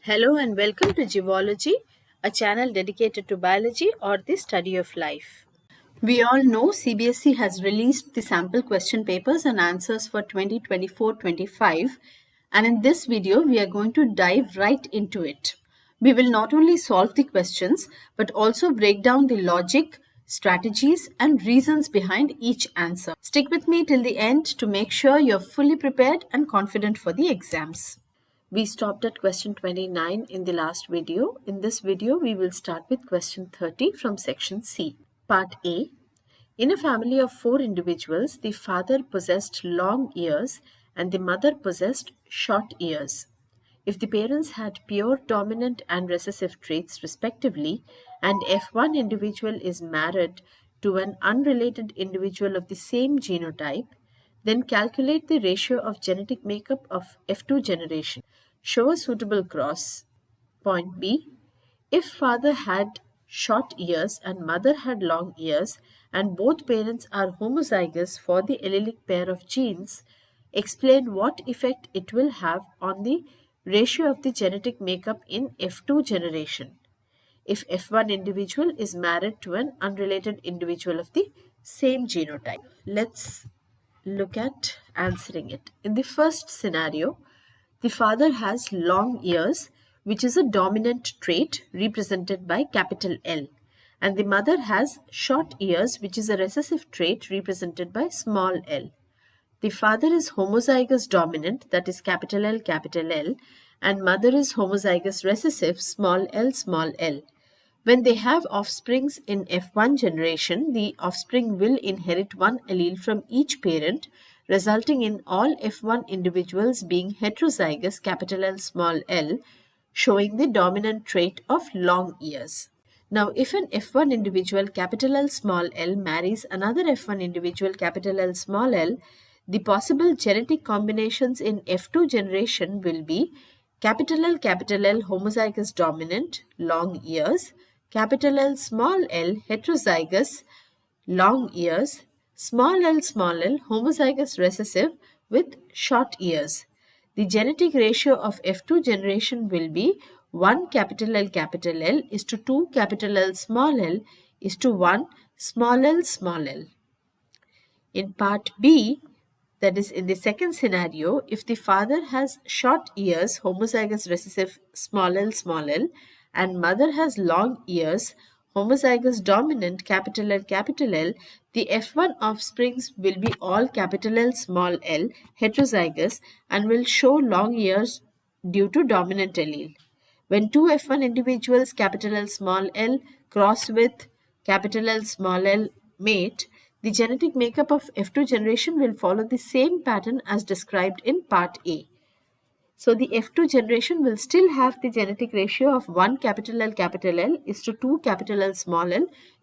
Hello and welcome to Geology, a channel dedicated to biology or the study of life. We all know CBSE has released the sample question papers and answers for 2024-25, and in this video we are going to dive right into it. We will not only solve the questions but also break down the logic, strategies and reasons behind each answer. Stick with me till the end to make sure you're fully prepared and confident for the exams. We stopped at question 29 in the last video. In this video, we will start with question 30 from section C. Part A. In a family of 4 individuals, the father possessed long ears and the mother possessed short ears. If the parents had pure dominant and recessive traits respectively, and if one individual is married to an unrelated individual of the same genotype, then calculate the ratio of genetic makeup of F2 generation. Show a suitable cross. Point B. If father had short ears and mother had long ears and both parents are homozygous for the allelic pair of genes, explain what effect it will have on the ratio of the genetic makeup in F2 generation if F1 individual is married to an unrelated individual of the same genotype. Let's look at answering it. In the first scenario, the father has long ears, which is a dominant trait represented by capital L, and the mother has short ears, which is a recessive trait represented by small l. The father is homozygous dominant, that is capital L, and mother is homozygous recessive, small l. When they have offsprings in F1 generation, the offspring will inherit one allele from each parent, resulting in all F1 individuals being heterozygous capital L, showing the dominant trait of long ears. Now, if an F1 individual capital L marries another F1 individual capital L, the possible genetic combinations in F2 generation will be capital L homozygous dominant, long ears, capital L heterozygous, long ears, small l homozygous recessive with short ears. The genetic ratio of F2 generation will be 1 capital L is to 2 capital L is to 1 small l. In part B, that is in the second scenario, if the father has short ears, homozygous recessive small l, and mother has long ears, homozygous dominant capital L, the F1 offsprings will be all capital L, heterozygous, and will show long ears due to dominant allele. When two F1 individuals capital L cross with capital L mate, the genetic makeup of F2 generation will follow the same pattern as described in part A. So the F2 generation will still have the genetic ratio of 1 capital L is to 2 capital L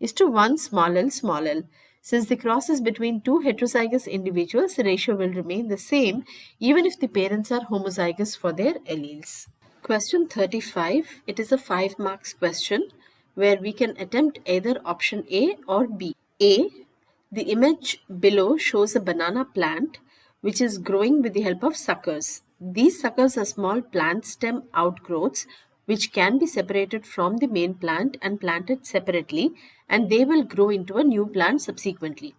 is to 1 small l. Since the cross is between two heterozygous individuals, the ratio will remain the same even if the parents are homozygous for their alleles. Question 35. It is a 5 marks question where we can attempt either option A or B. A. The image below shows a banana plant which is growing with the help of suckers. These suckers are small plant stem outgrowths which can be separated from the main plant and planted separately, and they will grow into a new plant subsequently.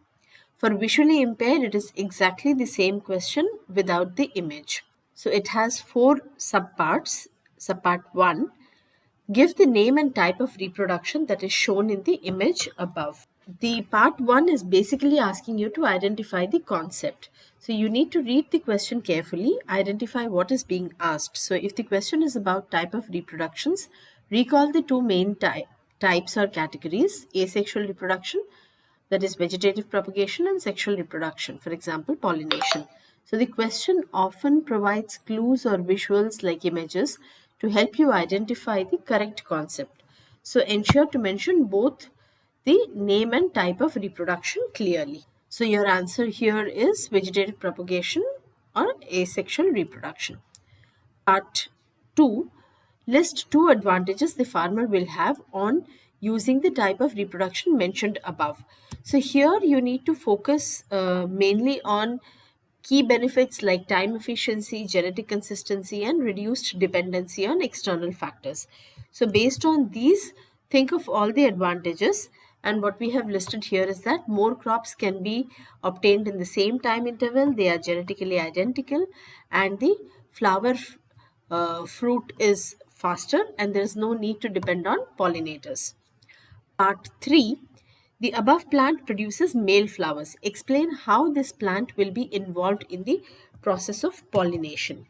For visually impaired, it is exactly the same question without the image. So it has 4 subparts. Subpart 1. Give the name and type of reproduction that is shown in the image above. The part 1 is basically asking you to identify the concept. So you need to read the question carefully, identify what is being asked. So if the question is about type of reproductions, recall the two main types or categories: asexual reproduction, that is vegetative propagation, and sexual reproduction, for example pollination. So the question often provides clues or visuals like images to help you identify the correct concept. So ensure to mention both the name and type of reproduction clearly. So your answer here is vegetative propagation or asexual reproduction. Part 2. List 2 advantages the farmer will have on using the type of reproduction mentioned above. So here you need to focus mainly on Key benefits like time efficiency, genetic consistency, and reduced dependency on external factors. So, based on these, think of all the advantages. And what we have listed here is that more crops can be obtained in the same time interval, they are genetically identical, and the flower fruit is faster, and there is no need to depend on pollinators. Part 3. The above plant produces male flowers. Explain how this plant will be involved in the process of pollination.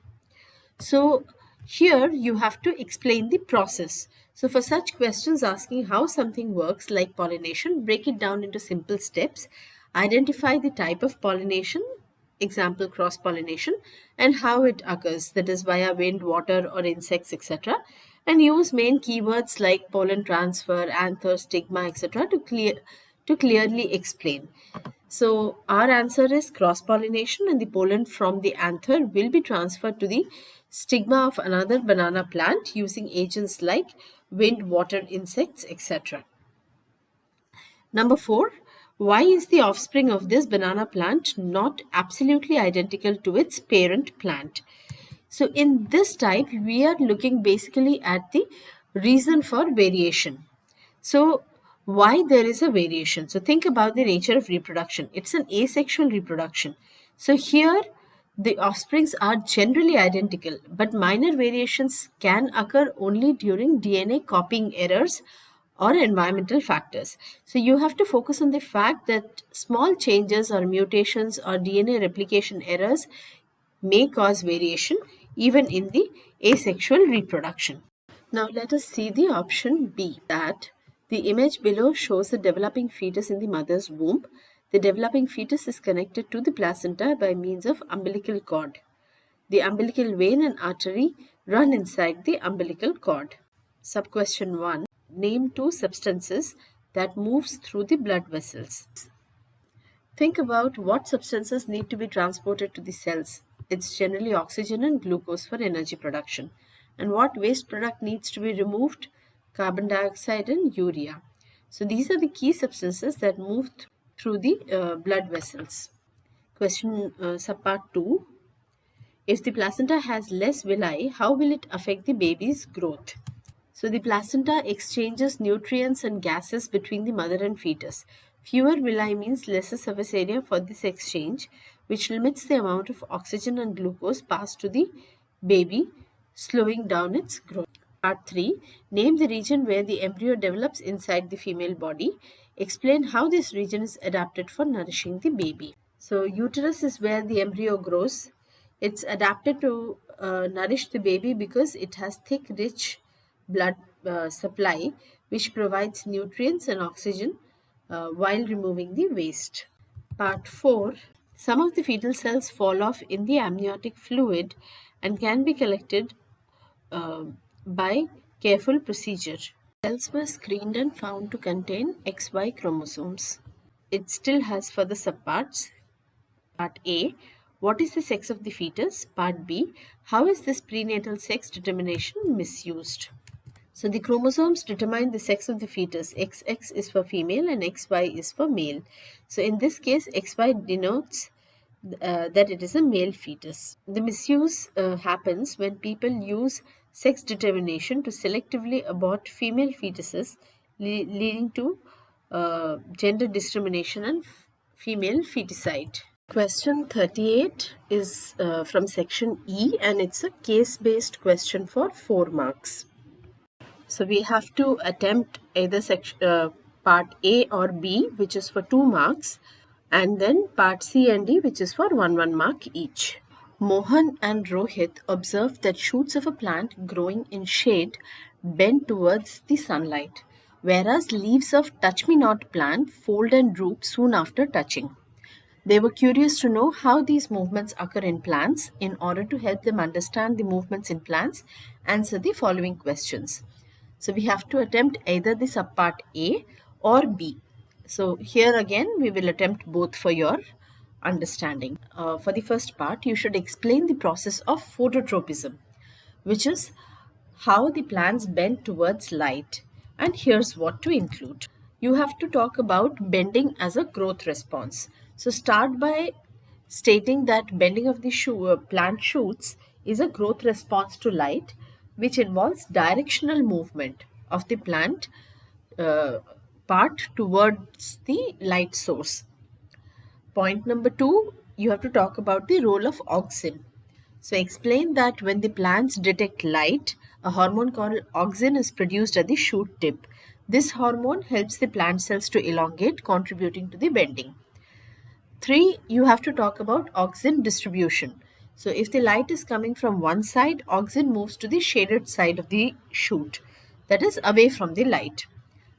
So here you have to explain the process. So for such questions asking how something works like pollination, break it down into simple steps. Identify the type of pollination, example cross pollination, and how it occurs, that is via wind, water, or insects, etc. And use main keywords like pollen transfer, anther, stigma, etc. to clearly explain. So our answer is cross-pollination, and the pollen from the anther will be transferred to the stigma of another banana plant using agents like wind, water, insects, etc. Number 4, why is the offspring of this banana plant not absolutely identical to its parent plant? So in this type, we are looking basically at the reason for variation. So why there is a variation? So think about the nature of reproduction. It's an asexual reproduction. So here the offsprings are generally identical, but minor variations can occur only during DNA copying errors or environmental factors. So you have to focus on the fact that small changes or mutations or DNA replication errors may cause variation even in the asexual reproduction. Now let us see the option B, that the image below shows a developing fetus in the mother's womb. The developing fetus is connected to the placenta by means of umbilical cord. The umbilical vein and artery run inside the umbilical cord. Sub-question 1. Name 2 substances that moves through the blood vessels. Think about what substances need to be transported to the cells. It's generally oxygen and glucose for energy production. And what waste product needs to be removed? Carbon dioxide and urea. So these are the key substances that move through the blood vessels. Question subpart 2. If the placenta has less villi, how will it affect the baby's growth? So the placenta exchanges nutrients and gases between the mother and fetus. Fewer villi means lesser surface area for this exchange, which limits the amount of oxygen and glucose passed to the baby, slowing down its growth. Part 3. Name the region where the embryo develops inside the female body. Explain how this region is adapted for nourishing the baby. So uterus is where the embryo grows. It's adapted to nourish the baby because it has thick, rich blood supply, which provides nutrients and oxygen while removing the waste. Part 4. Some of the fetal cells fall off in the amniotic fluid and can be collected by careful procedure. Cells were screened and found to contain XY chromosomes. It still has further subparts. Part A. What is the sex of the fetus? Part B. How is this prenatal sex determination misused? So the chromosomes determine the sex of the fetus. XX is for female and XY is for male. So in this case, XY denotes that it is a male fetus. The misuse happens when people use sex determination to selectively abort female fetuses, leading to gender discrimination and female feticide. Question 38 is from section E, and it's a case-based question for 4 marks. So we have to attempt either part A or B, which is for 2 marks, and then part C and D, which is for 1 mark each. Mohan and Rohit observed that shoots of a plant growing in shade bend towards the sunlight, whereas leaves of touch-me-not plant fold and droop soon after touching. They were curious to know how these movements occur in plants. In order to help them understand the movements in plants, answer the following questions. So we have to attempt either the subpart A or B. So here again we will attempt both for your understanding. For the first part, you should explain the process of phototropism, which is how the plants bend towards light. And here's what to include. You have to talk about bending as a growth response. So start by stating that bending of the plant shoots is a growth response to light, which involves directional movement of the plant uh, part towards the light source. Point number 2, you have to talk about the role of auxin. So explain that when the plants detect light, a hormone called auxin is produced at the shoot tip. This hormone helps the plant cells to elongate, contributing to the bending. 3, you have to talk about auxin distribution. So if the light is coming from one side, auxin moves to the shaded side of the shoot, that is away from the light.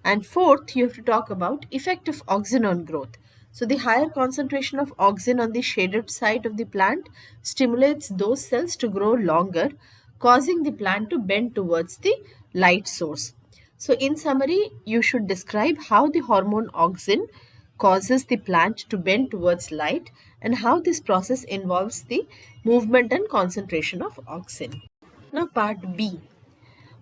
And fourth, you have to talk about effect of auxin on growth. So the higher concentration of auxin on the shaded side of the plant stimulates those cells to grow longer, causing the plant to bend towards the light source. So in summary, you should describe how the hormone auxin causes the plant to bend towards light and how this process involves the movement and concentration of auxin. Now part B.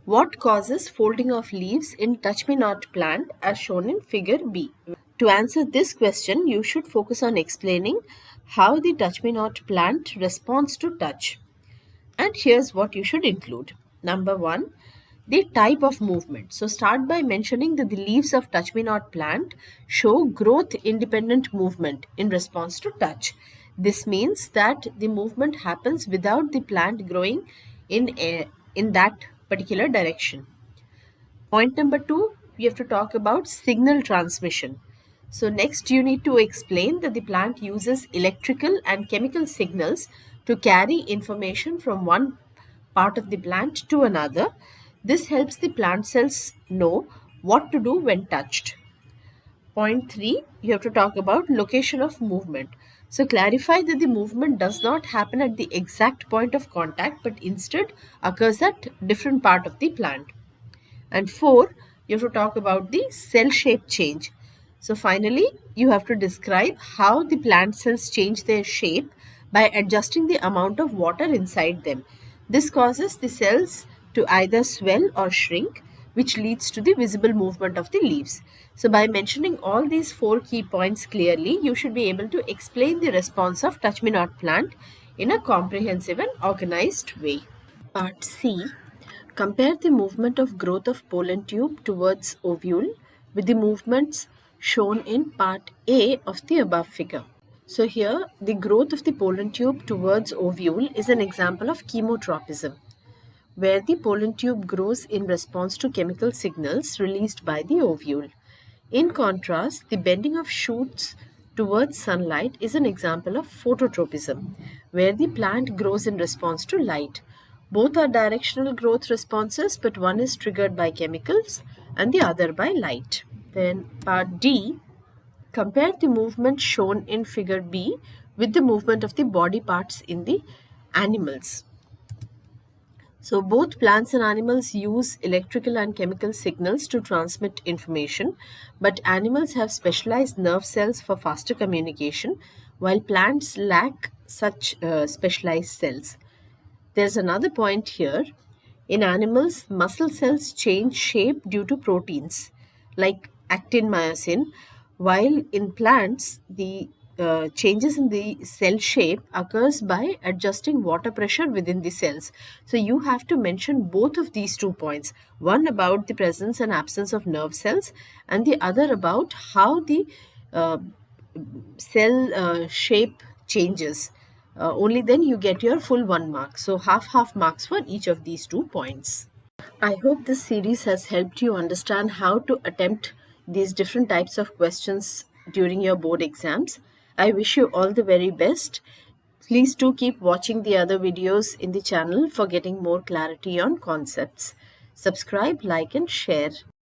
What causes folding of leaves in touch-me-not plant as shown in figure B? To answer this question, you should focus on explaining how the touch-me-not plant responds to touch. And here's what you should include. Number 1, the type of movement. So start by mentioning that the leaves of touch-me-not plant show growth-independent movement in response to touch. This means that the movement happens without the plant growing in that particular direction. Point number 2, we have to talk about signal transmission. So next you need to explain that the plant uses electrical and chemical signals to carry information from one part of the plant to another. This helps the plant cells know what to do when touched. Point 3, you have to talk about location of movement. So clarify that the movement does not happen at the exact point of contact but instead occurs at different part of the plant. And 4, you have to talk about the cell shape change. So finally, you have to describe how the plant cells change their shape by adjusting the amount of water inside them. This causes the cells to either swell or shrink, which leads to the visible movement of the leaves. So by mentioning all these 4 key points clearly, you should be able to explain the response of touch-me-not plant in a comprehensive and organized way. Part C. Compare the movement of growth of pollen tube towards ovule with the movements shown in part A of the above figure. So here, the growth of the pollen tube towards ovule is an example of chemotropism, where the pollen tube grows in response to chemical signals released by the ovule. In contrast, the bending of shoots towards sunlight is an example of phototropism, where the plant grows in response to light. Both are directional growth responses, but one is triggered by chemicals and the other by light. Then part D, compare the movement shown in figure B with the movement of the body parts in the animals. So both plants and animals use electrical and chemical signals to transmit information, but animals have specialized nerve cells for faster communication, while plants lack such specialized cells. There's another point here. In animals, muscle cells change shape due to proteins like actin myosin, while in plants, the changes in the cell shape occurs by adjusting water pressure within the cells. So you have to mention both of these 2 points, one about the presence and absence of nerve cells and the other about how the cell shape changes. Only then you get your full 1 mark. So half marks for each of these 2 points. I hope this series has helped you understand how to attempt these different types of questions during your board exams. I wish you all the very best. Please do keep watching the other videos in the channel for getting more clarity on concepts. Subscribe, like and share.